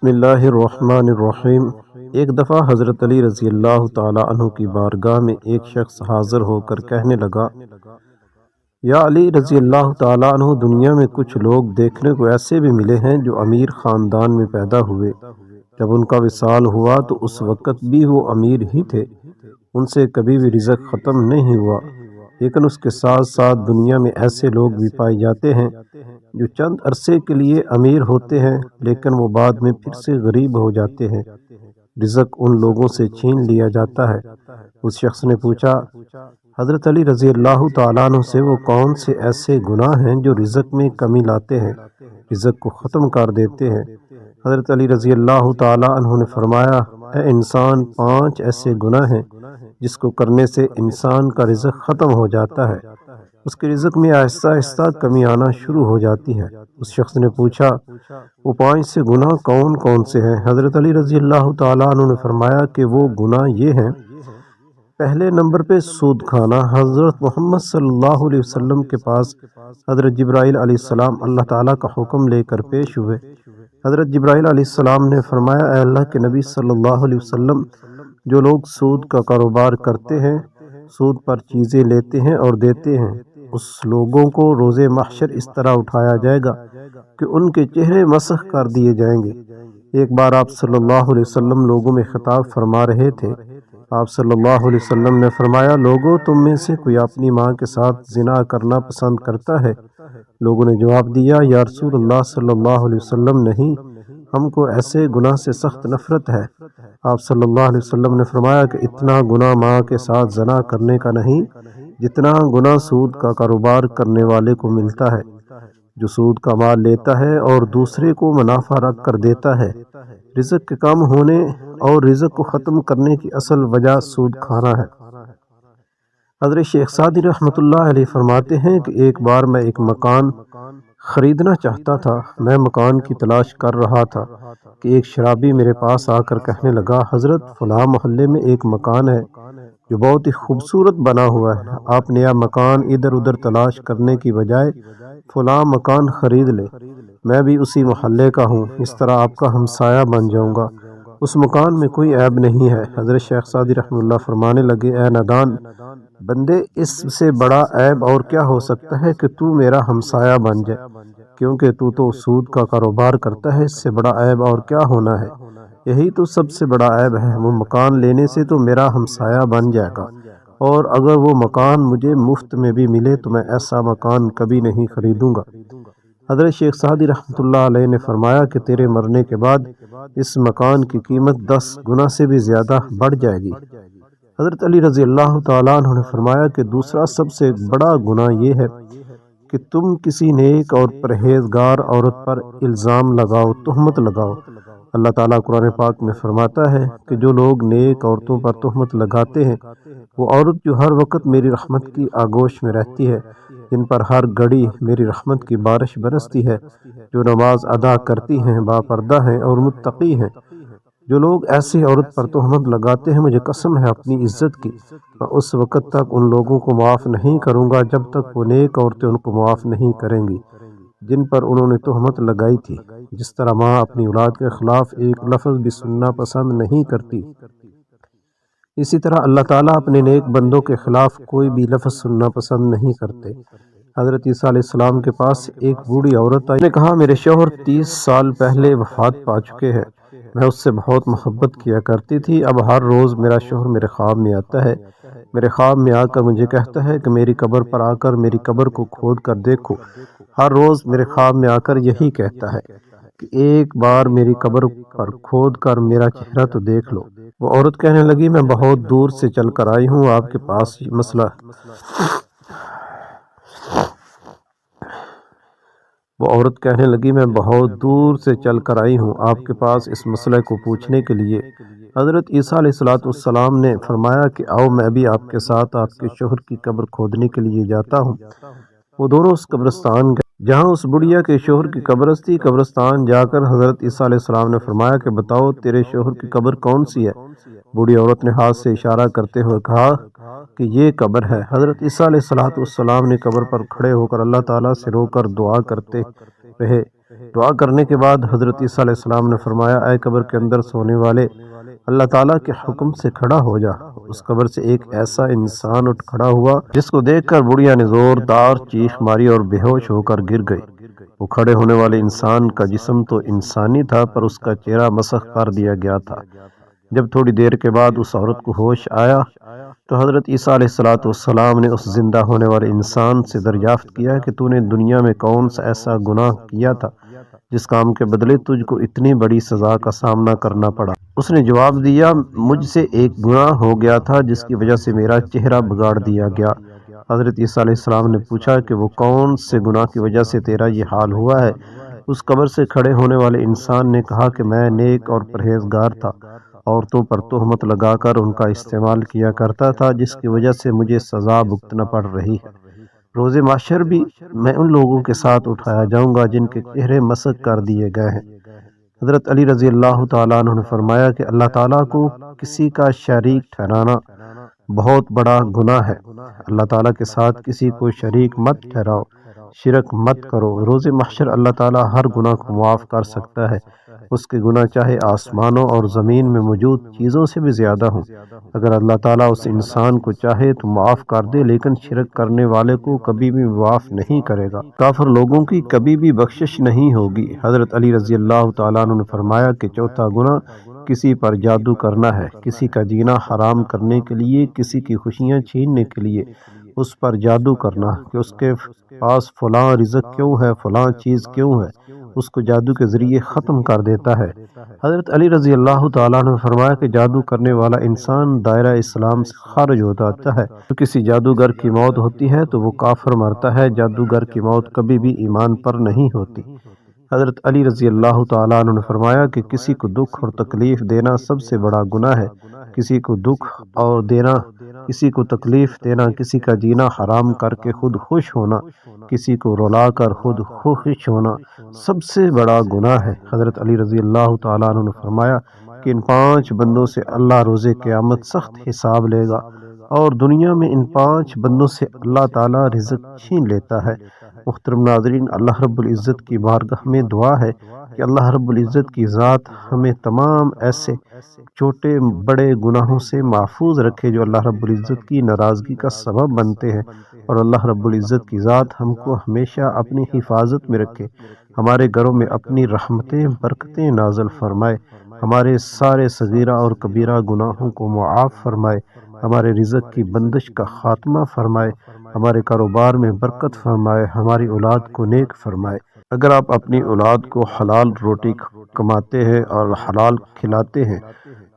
بسم اللہ الرحمن الرحیم۔ ایک دفعہ حضرت علی رضی اللہ تعالیٰ عنہ کی بارگاہ میں ایک شخص حاضر ہو کر کہنے لگا، یا علی رضی اللہ تعالیٰ عنہ، دنیا میں کچھ لوگ دیکھنے کو ایسے بھی ملے ہیں جو امیر خاندان میں پیدا ہوئے، جب ان کا وصال ہوا تو اس وقت بھی وہ امیر ہی تھے، ان سے کبھی بھی رزق ختم نہیں ہوا، لیکن اس کے ساتھ ساتھ دنیا میں ایسے لوگ بھی پائے جاتے ہیں جو چند عرصے کے لیے امیر ہوتے ہیں لیکن وہ بعد میں پھر سے غریب ہو جاتے ہیں، رزق ان لوگوں سے چھین لیا جاتا ہے۔ اس شخص نے پوچھا، حضرت علی رضی اللہ تعالیٰ عنہ سے وہ کون سے ایسے گناہ ہیں جو رزق میں کمی لاتے ہیں، رزق کو ختم کر دیتے ہیں؟ حضرت علی رضی اللہ تعالیٰ عنہ نے فرمایا، اے انسان، 5 ایسے گناہ ہیں جس کو کرنے سے انسان کا رزق ختم ہو جاتا ہے، اس کے رزق میں آہستہ آہستہ کمی آنا شروع ہو جاتی ہے۔ اس شخص نے پوچھا، وہ 5 سے گناہ کون کون سے ہیں؟ حضرت علی رضی اللہ تعالیٰ عنہ نے فرمایا کہ وہ گناہ یہ ہیں، پہلے نمبر پہ سود کھانا۔ حضرت محمد صلی اللہ علیہ وسلم کے پاس حضرت جبرائیل علیہ السلام اللہ تعالیٰ کا حکم لے کر پیش ہوئے۔ حضرت جبرائیل علیہ السلام نے فرمایا، اے اللہ کے نبی صلی اللہ علیہ وسلم، جو لوگ سود کا کاروبار کرتے ہیں، سود پر چیزیں لیتے ہیں اور دیتے ہیں، اس لوگوں کو روز محشر اس طرح اٹھایا جائے گا کہ ان کے چہرے مسخ کر دیے جائیں گے۔ ایک بار آپ صلی اللہ علیہ وسلم لوگوں میں خطاب فرما رہے تھے، آپ صلی اللہ علیہ وسلم نے فرمایا، لوگوں، تم میں سے کوئی اپنی ماں کے ساتھ زنا کرنا پسند کرتا ہے؟ لوگوں نے جواب دیا، یا رسول اللہ صلی اللہ علیہ وسلم، نہیں، ہم کو ایسے گناہ سے سخت نفرت ہے۔ آپ صلی اللہ علیہ وسلم نے فرمایا کہ اتنا گناہ ماں کے ساتھ زنا کرنے کا نہیں جتنا گناہ سود کا کاروبار کرنے والے کو ملتا ہے، جو سود کا مال لیتا ہے اور دوسرے کو منافع رکھ کر دیتا ہے۔ رزق کے کم ہونے اور رزق کو ختم کرنے کی اصل وجہ سود کھانا ہے۔ حضرت شیخ سعدی رحمۃ اللہ علیہ فرماتے ہیں کہ ایک بار میں ایک مکان خریدنا چاہتا تھا، میں مکان کی تلاش کر رہا تھا کہ ایک شرابی میرے پاس آ کر کہنے لگا، حضرت، فلاں محلے میں ایک مکان ہے جو بہت ہی خوبصورت بنا ہوا ہے، آپ نیا مکان ادھر ادھر تلاش کرنے کی بجائے فلاں مکان خرید لیں، میں بھی اسی محلے کا ہوں، اس طرح آپ کا ہمسایہ بن جاؤں گا، اس مکان میں کوئی عیب نہیں ہے۔ حضرت شیخ سعدی رحمۃ اللہ فرمانے لگے، اے نادان بندے، اس سے بڑا عیب اور کیا ہو سکتا ہے کہ تو میرا ہمسایہ بن جائے، کیونکہ تو سود کا کاروبار کرتا ہے، اس سے بڑا عیب اور کیا ہونا ہے؟ یہی تو سب سے بڑا عیب ہے، وہ مکان لینے سے تو میرا ہمسایہ بن جائے گا، اور اگر وہ مکان مجھے مفت میں بھی ملے تو میں ایسا مکان کبھی نہیں خریدوں گا۔ حضرت شیخ سعدی رحمۃ اللہ علیہ نے فرمایا کہ تیرے مرنے کے بعد اس مکان کی قیمت 10 گنا سے بھی زیادہ بڑھ جائے گی۔ حضرت علی رضی اللہ تعالیٰ عنہ نے فرمایا کہ دوسرا سب سے بڑا گناہ یہ ہے کہ تم کسی نیک اور پرہیزگار عورت پر الزام لگاؤ، تہمت لگاؤ۔ اللہ تعالیٰ قرآن پاک میں فرماتا ہے کہ جو لوگ نیک عورتوں پر تہمت لگاتے ہیں، وہ عورت جو ہر وقت میری رحمت کی آغوش میں رہتی ہے، جن پر ہر گھڑی میری رحمت کی بارش برستی ہے، جو نماز ادا کرتی ہیں، باپردہ ہیں اور متقی ہیں، جو لوگ ایسی عورت پر تہمت لگاتے ہیں، مجھے قسم ہے اپنی عزت کی، میں اس وقت تک ان لوگوں کو معاف نہیں کروں گا جب تک وہ نیک عورتیں ان کو معاف نہیں کریں گی جن پر انہوں نے تہمت لگائی تھی۔ جس طرح ماں اپنی اولاد کے خلاف ایک لفظ بھی سننا پسند نہیں کرتی، اسی طرح اللہ تعالیٰ اپنے نیک بندوں کے خلاف کوئی بھی لفظ سننا پسند نہیں کرتے۔ حضرت عیسیٰ علیہ السلام کے پاس ایک بوڑھی عورت آئی، نے کہا، میرے شوہر 30 سال پہلے وفات پا چکے ہیں، میں اس سے بہت محبت کیا کرتی تھی، اب ہر روز میرا شوہر میرے خواب میں آتا ہے، میرے خواب میں آ کر مجھے کہتا ہے کہ میری قبر پر آ کر میری قبر کو کھود کر دیکھو، ہر روز میرے خواب میں آ کر یہی کہتا ہے کہ ایک بار میری قبر پر کھود کر میرا چہرہ تو دیکھ لو۔ وہ عورت کہنے لگی، میں بہت دور سے چل کر آئی ہوں، آپ کے پاس یہ مسئلہ میں بہت دور سے چل کر آئی ہوں آپ کے پاس اس مسئلے کو پوچھنے کے لیے۔ حضرت عیسیٰ علیہ السلام نے فرمایا کہ آؤ، میں بھی آپ کے ساتھ آپ کے شوہر کی قبر کھودنے کے لیے جاتا ہوں۔ وہ دونوں اس قبرستان گئے جہاں اس بڑھیا کے شوہر کی قبر تھی۔ قبرستان جا کر حضرت عیسیٰ علیہ السلام نے فرمایا کہ بتاؤ، تیرے شوہر کی قبر کون سی ہے؟ بوڑھی عورت نے ہاتھ سے اشارہ کرتے ہوئے کہا کہ یہ قبر ہے۔ حضرت عیسیٰ علیہ السلام نے قبر پر کھڑے ہو کر اللہ تعالیٰ سے رو کر دعا کرتے رہے دعا کرنے کے بعد حضرت عیسیٰ علیہ السلام نے فرمایا، اے قبر کے اندر سونے والے، اللہ تعالیٰ کے حکم سے کھڑا ہو جا۔ اس قبر سے ایک ایسا انسان اٹھ کھڑا ہوا جس کو دیکھ کر بڑھیا نے زوردار چیخ ماری اور بے ہوش ہو کر گر گئی۔ وہ کھڑے ہونے والے انسان کا جسم تو انسانی تھا، پر اس کا چہرہ مسخ کر دیا گیا تھا۔ جب تھوڑی دیر کے بعد اس عورت کو ہوش آیا تو حضرت عیسیٰ علیہ السلام نے اس زندہ ہونے والے انسان سے دریافت کیا کہ تو نے دنیا میں کون سا ایسا گناہ کیا تھا جس کام کے بدلے تجھ کو اتنی بڑی سزا کا سامنا کرنا پڑا؟ اس نے جواب دیا، مجھ سے ایک گناہ ہو گیا تھا جس کی وجہ سے میرا چہرہ بگاڑ دیا گیا۔ حضرت عیسیٰ علیہ السلام نے پوچھا کہ وہ کون سے گناہ کی وجہ سے تیرا یہ حال ہوا ہے؟ اس قبر سے کھڑے ہونے والے انسان نے کہا کہ میں نیک اور پرہیزگار تھا، عورتوں پر تہمت لگا کر ان کا استعمال کیا کرتا تھا، جس کی وجہ سے مجھے سزا بھگتنا پڑ رہی ہے۔ روز محشر بھی میں ان لوگوں کے ساتھ اٹھایا جاؤں گا جن کے چہرے مسخ کر دیے گئے ہیں۔ حضرت علی رضی اللہ تعالیٰ عنہ نے فرمایا کہ اللہ تعالیٰ کو کسی کا شریک ٹھہرانا بہت بڑا گناہ ہے۔ اللہ تعالیٰ کے ساتھ کسی کو شریک مت ٹھہراؤ، شرک مت کرو۔ روز محشر اللہ تعالیٰ ہر گناہ کو معاف کر سکتا ہے۔ اس کے گناہ چاہے آسمانوں اور زمین میں موجود چیزوں سے بھی زیادہ ہوں۔ اگر اللہ تعالیٰ اس انسان کو چاہے تو معاف کر دے، لیکن شرک کرنے والے کو کبھی بھی معاف نہیں کرے گا۔ کافر لوگوں کی کبھی بھی بخشش نہیں ہوگی۔ حضرت علی رضی اللہ تعالیٰ عنہ نے فرمایا کہ چوتھا گناہ کسی پر جادو کرنا ہے، کسی کا جینا حرام کرنے کے لیے، کسی کی خوشیاں چھیننے کے لیے اس پر جادو کرنا کہ اس کے پاس فلاں رزق کیوں ہے، فلاں چیز کیوں ہے، اس کو جادو کے ذریعے ختم کر دیتا ہے۔ حضرت علی رضی اللہ تعالیٰ نے فرمایا کہ جادو کرنے والا انسان دائرہ اسلام سے خارج ہو جاتا ہے۔ تو کسی جادوگر کی موت ہوتی ہے تو وہ کافر مرتا ہے۔ جادوگر کی موت کبھی بھی ایمان پر نہیں ہوتی۔ حضرت علی رضی اللہ تعالیٰ عنہ نے فرمایا کہ کسی کو دکھ اور تکلیف دینا سب سے بڑا گناہ ہے۔ کسی کو دکھ اور دینا، کسی کو تکلیف دینا، کسی کا جینا حرام کر کے خود خوش ہونا، کسی کو رلا کر خود خوش ہونا سب سے بڑا گناہ ہے۔ حضرت علی رضی اللہ تعالیٰ عنہ نے فرمایا کہ ان 5 بندوں سے اللہ روز قیامت سخت حساب لے گا، اور دنیا میں ان 5 بندوں سے اللہ تعالیٰ رزق چھین لیتا ہے۔ محترم ناظرین، اللہ رب العزت کی بارگاہ میں دعا ہے کہ اللہ رب العزت کی ذات ہمیں تمام ایسے چھوٹے بڑے گناہوں سے محفوظ رکھے جو اللہ رب العزت کی ناراضگی کا سبب بنتے ہیں، اور اللہ رب العزت کی ذات ہم کو ہمیشہ اپنی حفاظت میں رکھے، ہمارے گھروں میں اپنی رحمتیں برکتیں نازل فرمائے، ہمارے سارے صغیرہ اور کبیرہ گناہوں کو معاف فرمائے، ہمارے رزق کی بندش کا خاتمہ فرمائے، ہمارے کاروبار میں برکت فرمائے، ہماری اولاد کو نیک فرمائے۔ اگر آپ اپنی اولاد کو حلال روٹی کماتے ہیں اور حلال کھلاتے ہیں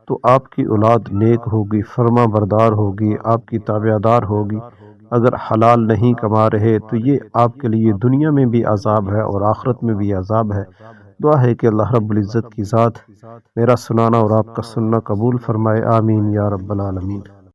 تو آپ کی اولاد نیک ہوگی، فرما بردار ہوگی، آپ کی تابعدار ہوگی۔ اگر حلال نہیں کما رہے تو یہ آپ کے لیے دنیا میں بھی عذاب ہے اور آخرت میں بھی عذاب ہے۔ دعا ہے کہ اللہ رب العزت کی ذات میرا سنانا اور آپ کا سننا قبول فرمائے، آمین یا رب العالمین۔